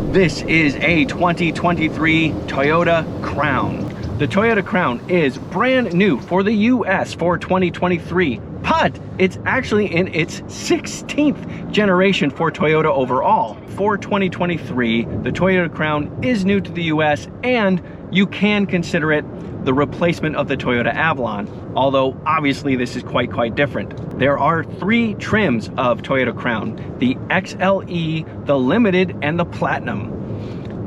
This is a 2023 Toyota Crown. The Toyota Crown is brand new for the US for 2023, but it's actually in its 16th generation for Toyota overall. For 2023, the Toyota Crown is new to the US, and you can consider it the replacement of the Toyota Avalon, although obviously this is quite different. There are 3 trims of Toyota Crown: the XLE, the Limited, and the Platinum.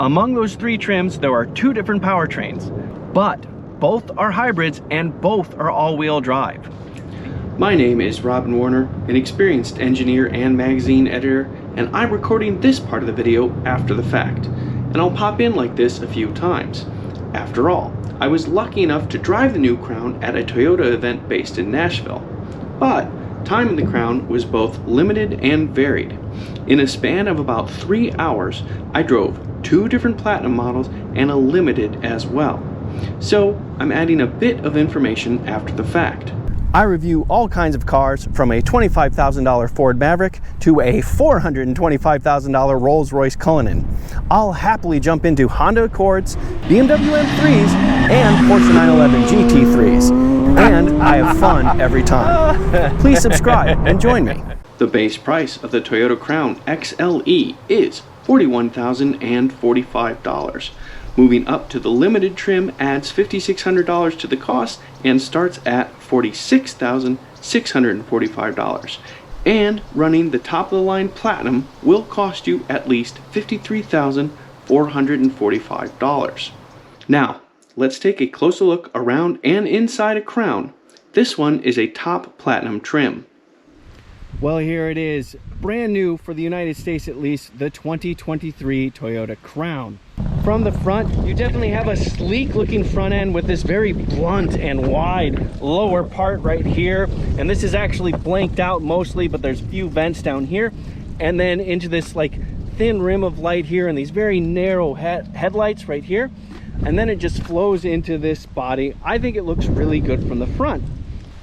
Among those 3 trims, there are 2 different powertrains, but both are hybrids and both are all-wheel drive. My name is Robin Warner, an experienced engineer and magazine editor, and I'm recording this part of the video after the fact, and I'll pop in like this a few times. After all, I was lucky enough to drive the new Crown at a Toyota event based in Nashville, but time in the Crown was both limited and varied. In a span of about 3 hours, I drove 2 different Platinum models and a Limited as well. So I'm adding a bit of information after the fact. I review all kinds of cars, from a $25,000 Ford Maverick to a $425,000 Rolls-Royce Cullinan. I'll happily jump into Honda Accords, BMW M3s, and Porsche 911 GT3s. And I have fun every time. Please subscribe and join me. The base price of the Toyota Crown XLE is $41,045. Moving up to the Limited trim adds $5,600 to the cost and starts at $46,645. And running the top of the line Platinum will cost you at least $53,445. Now, let's take a closer look around and inside a Crown. This one is a top Platinum trim. Well, here it is, brand new for the United States at least, the 2023 Toyota Crown. From the front, you definitely have a sleek looking front end with this very blunt and wide lower part right here. And this is actually blanked out mostly, but there's a few vents down here. And then into this like thin rim of light here and these very narrow headlights right here. And then it just flows into this body. I think it looks really good from the front.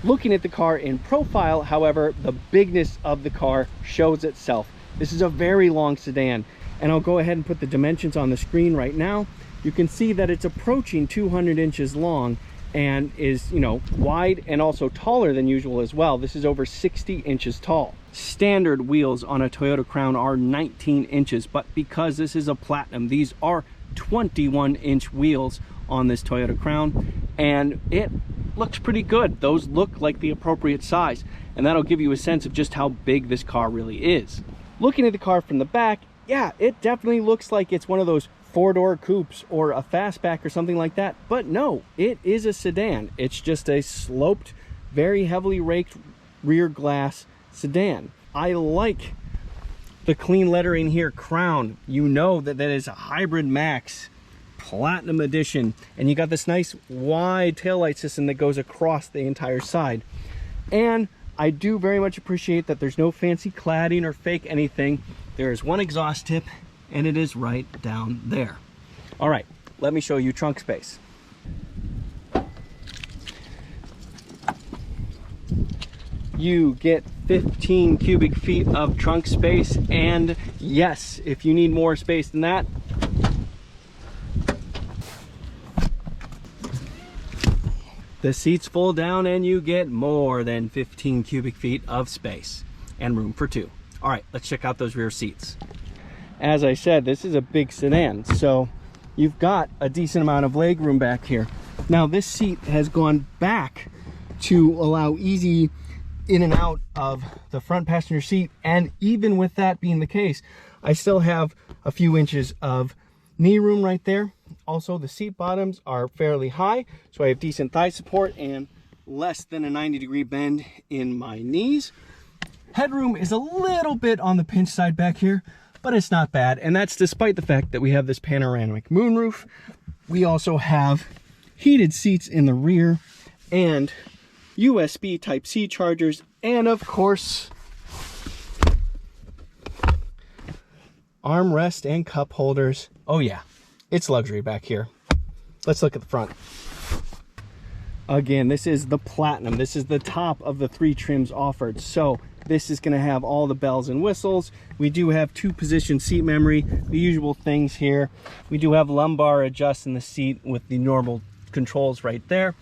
Looking at the car in profile, however, the bigness of the car shows itself. This is a very long sedan, and I'll go ahead and put the dimensions on the screen right now. You can see that it's approaching 200 inches long and is, wide and also taller than usual as well. This is over 60 inches tall. Standard wheels on a Toyota Crown are 19 inches, but because this is a Platinum, these are 21-inch wheels on this Toyota Crown, and it looks pretty good. Those look like the appropriate size, and that'll give you a sense of just how big this car really is. Looking at the car from the back, yeah, it definitely looks like it's one of those 4-door coupes or a fastback or something like that, but no, it is a sedan. It's just a sloped, very heavily raked rear glass sedan. I like the clean lettering here, Crown. You know that is a Hybrid Max Platinum Edition, and you got this nice wide taillight system that goes across the entire side. And I do very much appreciate that there's no fancy cladding or fake anything. There is one exhaust tip, and it is right down there. All right, let me show you trunk space. You get 15 cubic feet of trunk space, and yes, if you need more space than that, the seats fold down and you get more than 15 cubic feet of space and room for 2. All right, let's check out those rear seats. As I said, this is a big sedan, so you've got a decent amount of leg room back here. Now, this seat has gone back to allow easy in and out of the front passenger seat, and even with that being the case, I still have a few inches of knee room right there. Also, the seat bottoms are fairly high, so I have decent thigh support and less than a 90-degree bend in my knees. Headroom is a little bit on the pinch side back here, but it's not bad, and that's despite the fact that we have this panoramic moonroof. We also have heated seats in the rear and USB Type-C chargers, and of course, armrest and cup holders. Oh yeah, it's luxury back here. Let's look at the front. Again, this is the Platinum. This is the top of the 3 trims offered. So This is going to have all the bells and whistles. We do have 2-position seat memory, the usual things here. We do have lumbar adjust in the seat with the normal controls right there.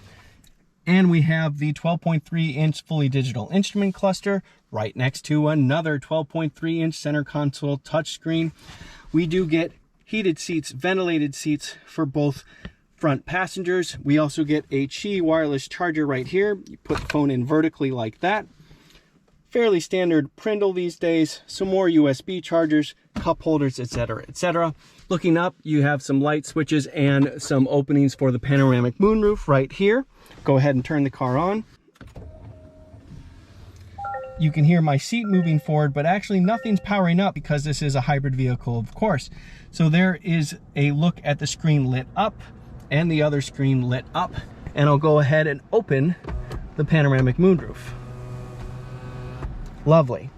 And we have the 12.3-inch fully digital instrument cluster right next to another 12.3-inch center console touchscreen. We do get heated seats, ventilated seats for both front passengers. We also get a Qi wireless charger right here. You put the phone in vertically like that. Fairly standard Prindle these days. Some more USB chargers, cup holders, etc., etc. Looking up, you have some light switches and some openings for the panoramic moonroof right here. Go ahead and turn the car on. You can hear my seat moving forward, but actually nothing's powering up because this is a hybrid vehicle, of course. So there is a look at the screen lit up and the other screen lit up. And I'll go ahead and open the panoramic moonroof. Lovely.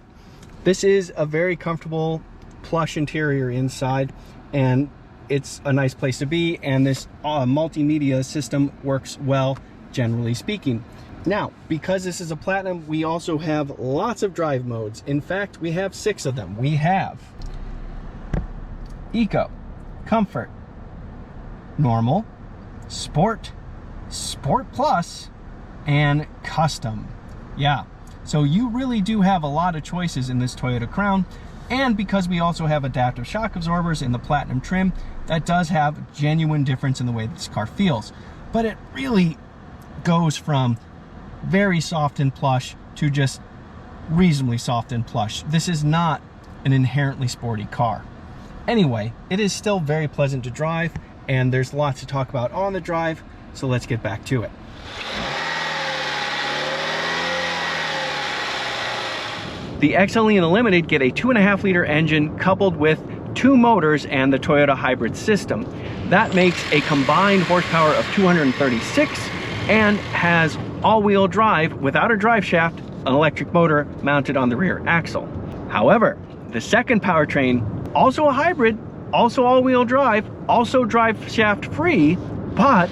This is a very comfortable plush interior inside, and it's a nice place to be, and this multimedia system works well, generally speaking. Now, because this is a Platinum, we also have lots of drive modes. In fact, we have 6 of them. We have Eco, Comfort, Normal, Sport, Sport Plus, and Custom. Yeah, so you really do have a lot of choices in this Toyota Crown. And because we also have adaptive shock absorbers in the Platinum trim, that does have genuine difference in the way this car feels. But it really goes from very soft and plush to just reasonably soft and plush. This is not an inherently sporty car. Anyway, it is still very pleasant to drive, and there's lots to talk about on the drive, so let's get back to it. The XLE and the Limited get a 2.5-liter engine coupled with 2 motors and the Toyota hybrid system. That makes a combined horsepower of 236 and has all-wheel drive without a drive shaft, an electric motor mounted on the rear axle. However, the second powertrain, also a hybrid, also all-wheel drive, also drive shaft free, but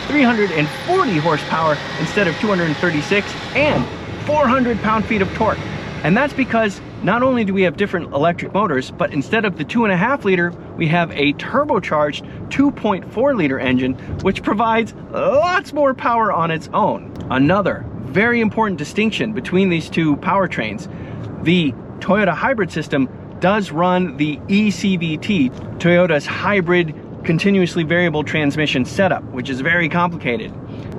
340 horsepower instead of 236 and 400 pound-feet of torque. And that's because not only do we have different electric motors, but instead of the 2.5-liter, we have a turbocharged 2.4-liter engine, which provides lots more power on its own. Another very important distinction between these two powertrains: the Toyota hybrid system does run the eCVT, Toyota's hybrid continuously variable transmission setup, which is very complicated.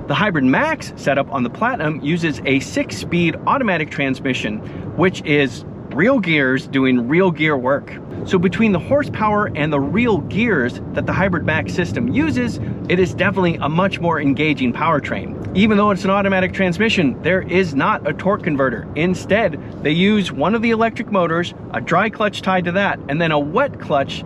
The Hybrid Max setup on the Platinum uses a 6-speed automatic transmission, which is real gears doing real gear work. So between the horsepower and the real gears that the Hybrid Max system uses, it is definitely a much more engaging powertrain. Even though it's an automatic transmission, there is not a torque converter. Instead, they use one of the electric motors, a dry clutch tied to that, and then a wet clutch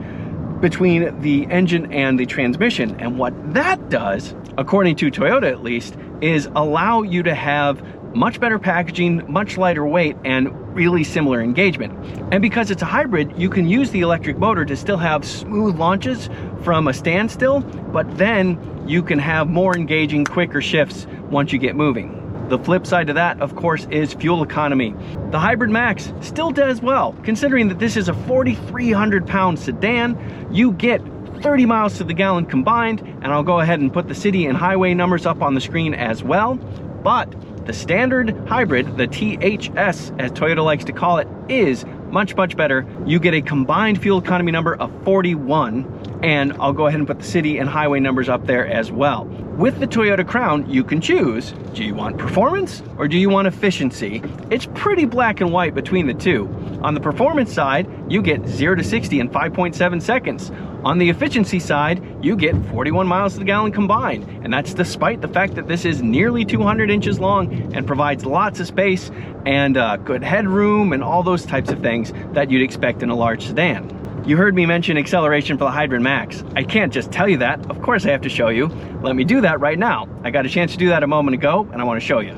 between the engine and the transmission. And what that does, according to Toyota at least, is allow you to have much better packaging, much lighter weight, and really similar engagement. And because it's a hybrid, you can use the electric motor to still have smooth launches from a standstill, but then you can have more engaging, quicker shifts once you get moving. The flip side to that, of course, is fuel economy. The Hybrid Max still does well, considering that this is a 4,300 pound sedan. You get 30 miles to the gallon combined, and I'll go ahead and put the city and highway numbers up on the screen as well. But the standard hybrid, the THS as Toyota likes to call it, is much, much better. You get a combined fuel economy number of 41, and I'll go ahead and put the city and highway numbers up there as well. With the Toyota Crown, you can choose, do you want performance or do you want efficiency? It's pretty black and white between the two. On the performance side, you get 0 to 60 in 5.7 seconds. On the efficiency side, you get 41 miles to the gallon combined, and that's despite the fact that this is nearly 200 inches long and provides lots of space and good headroom and all those types of things that you'd expect in a large sedan. You heard me mention acceleration for the Hybrid Max. I can't just tell you that, of course I have to show you. Let me do that right now. I got a chance to do that a moment ago, and I want to show you.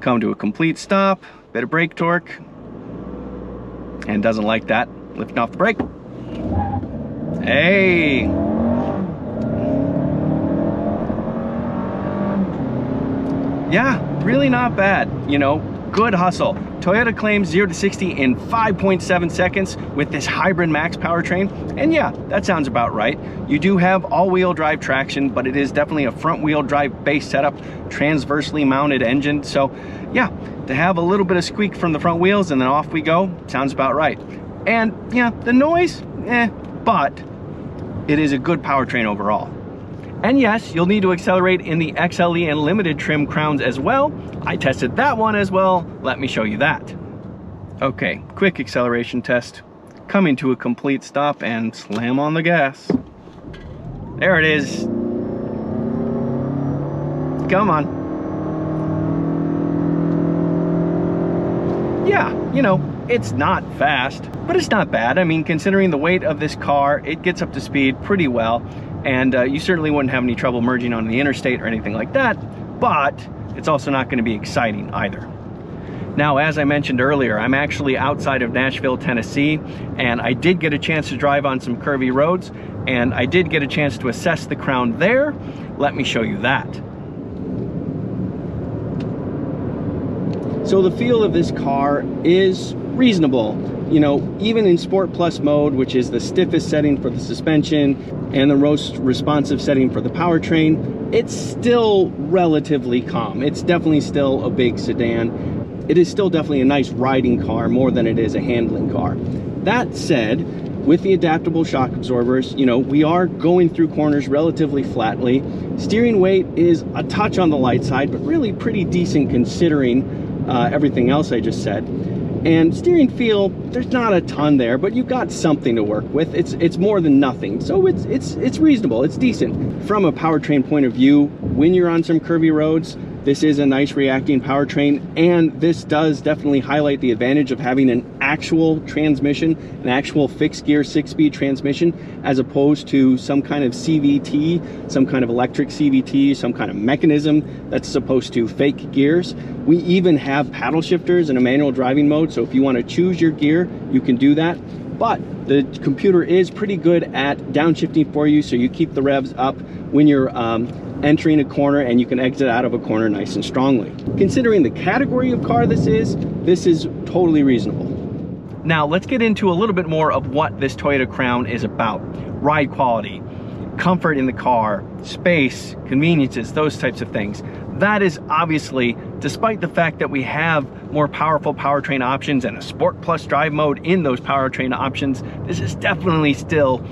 Come to a complete stop, bit of brake torque, and doesn't like that. Lifting off the brake. Hey! Yeah, really not bad. You know, good hustle. Toyota claims 0 to 60 in 5.7 seconds with this hybrid max powertrain, and yeah, that sounds about right. You do have all-wheel drive traction, but it is definitely a front-wheel drive base setup, transversely mounted engine, so yeah, to have a little bit of squeak from the front wheels and then off we go, sounds about right. And yeah, the noise, but it is a good powertrain overall. And yes, you'll need to accelerate in the XLE and limited trim crowns as well. I tested that one as well. Let me show you that. Okay, quick acceleration test. Coming to a complete stop and slam on the gas. There it is. Come on. Yeah, you know, it's not fast, but it's not bad. I mean, considering the weight of this car, it gets up to speed pretty well. And you certainly wouldn't have any trouble merging on the interstate or anything like that, but it's also not going to be exciting either. Now, as I mentioned earlier, I'm actually outside of Nashville, Tennessee, and I did get a chance to drive on some curvy roads, and I did get a chance to assess the Crown there. Let me show you that. So the feel of this car is reasonable. You know, even in Sport Plus mode, which is the stiffest setting for the suspension and the most responsive setting for the powertrain, it's still relatively calm. It's definitely still a big sedan. It is still definitely a nice riding car more than it is a handling car. That said, with the adaptable shock absorbers, you know, we are going through corners relatively flatly. Steering weight is a touch on the light side, but really pretty decent considering everything else I just said. And steering feel, there's not a ton there, but you've got something to work with. It's more than nothing, so it's reasonable, it's decent. From a powertrain point of view, when you're on some curvy roads, this is a nice reacting powertrain, and this does definitely highlight the advantage of having an actual transmission, an actual fixed gear 6-speed transmission, as opposed to some kind of CVT, some kind of electric CVT, some kind of mechanism that's supposed to fake gears. We even have paddle shifters in a manual driving mode, so if you want to choose your gear, you can do that. But the computer is pretty good at downshifting for you, so you keep the revs up when you're entering a corner, and you can exit out of a corner nice and strongly. Considering the category of car this is totally reasonable. Now let's get into a little bit more of what this Toyota Crown is about. Ride quality, comfort in the car, space, conveniences, those types of things. That is obviously, despite the fact that we have more powerful powertrain options and a Sport Plus drive mode in those powertrain options, this is definitely still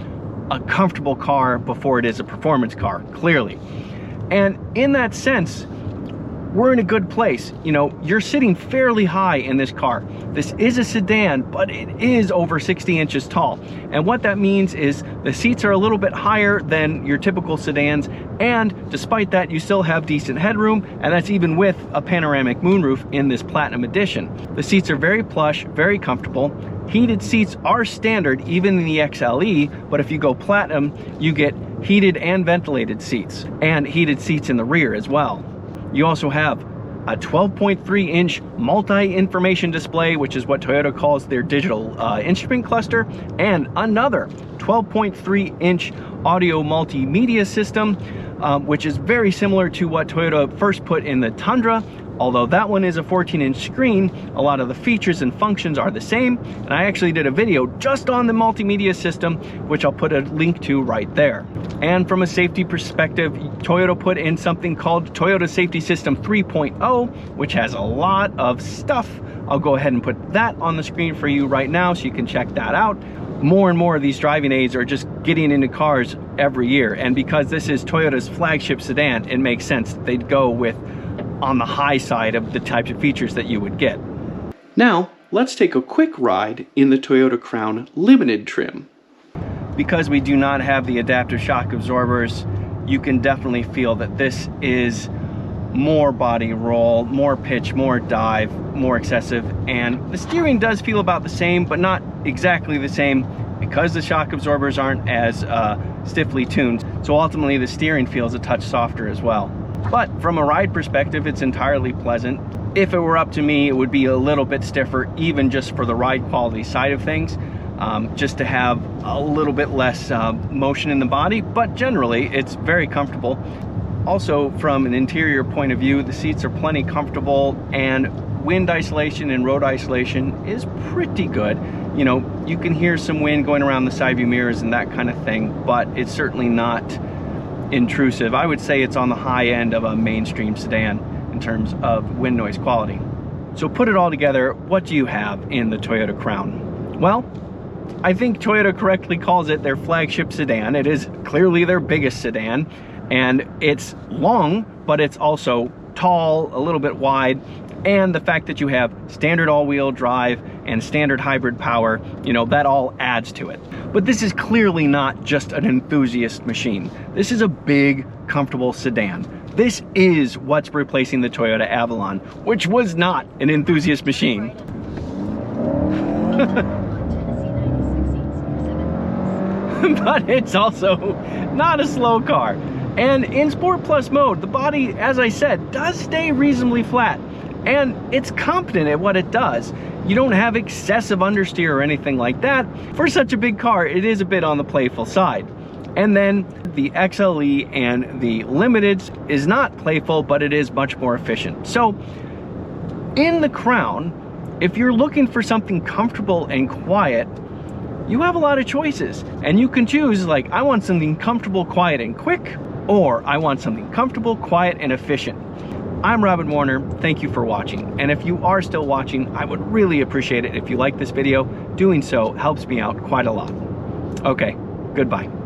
a comfortable car before it is a performance car, clearly. And in that sense, we're in a good place. You know, you're sitting fairly high in this car. This is a sedan, but it is over 60 inches tall. And what that means is the seats are a little bit higher than your typical sedans, and despite that, you still have decent headroom, and that's even with a panoramic moonroof in this Platinum Edition. The seats are very plush, very comfortable. Heated seats are standard even in the XLE, but if you go Platinum, you get heated and ventilated seats, and heated seats in the rear as well. You also have a 12.3-inch multi-information display, which is what Toyota calls their digital instrument cluster, and another 12.3-inch audio multimedia system, which is very similar to what Toyota first put in the Tundra. Although that one is a 14-inch screen, a lot of the features and functions are the same, and I actually did a video just on the multimedia system, which I'll put a link to right there. And from a safety perspective, Toyota put in something called Toyota Safety System 3.0, which has a lot of stuff. I'll go ahead and put that on the screen for you right now so you can check that out. More and more of these driving aids are just getting into cars every year, and because this is Toyota's flagship sedan, it makes sense that they'd go with on the high side of the types of features that you would get. Now, let's take a quick ride in the Toyota Crown Limited trim. Because we do not have the adaptive shock absorbers, you can definitely feel that this is more body roll, more pitch, more dive, more excessive, and the steering does feel about the same, but not exactly the same because the shock absorbers aren't as stiffly tuned. So ultimately the steering feels a touch softer as well. But from a ride perspective, it's entirely pleasant. If it were up to me, it would be a little bit stiffer, even just for the ride quality side of things, just to have a little bit less motion in the body, but generally it's very comfortable. Also, from an interior point of view, the seats are plenty comfortable, and wind isolation and road isolation is pretty good. You know, you can hear some wind going around the side view mirrors and that kind of thing, but it's certainly not intrusive. I would say it's on the high end of a mainstream sedan in terms of wind noise quality. So put it all together, what do you have in the Toyota Crown? Well, I think Toyota correctly calls it their flagship sedan. It is clearly their biggest sedan, and it's long, but it's also tall, a little bit wide, and the fact that you have standard all-wheel drive and standard hybrid power, you know, that all adds to it. But this is clearly not just an enthusiast machine. This is a big, comfortable sedan. This is what's replacing the Toyota Avalon, which was not an enthusiast machine. But it's also not a slow car. And in Sport Plus mode, the body, as I said, does stay reasonably flat. And it's competent at what it does. You don't have excessive understeer or anything like that. For such a big car, it is a bit on the playful side. And then the XLE and the Limiteds is not playful, but it is much more efficient. So in the Crown, if you're looking for something comfortable and quiet, you have a lot of choices. And you can choose, like, I want something comfortable, quiet, and quick, or I want something comfortable, quiet, and efficient. I'm Robin Warner, thank you for watching. And if you are still watching, I would really appreciate it if you like this video. Doing so helps me out quite a lot. Okay, goodbye.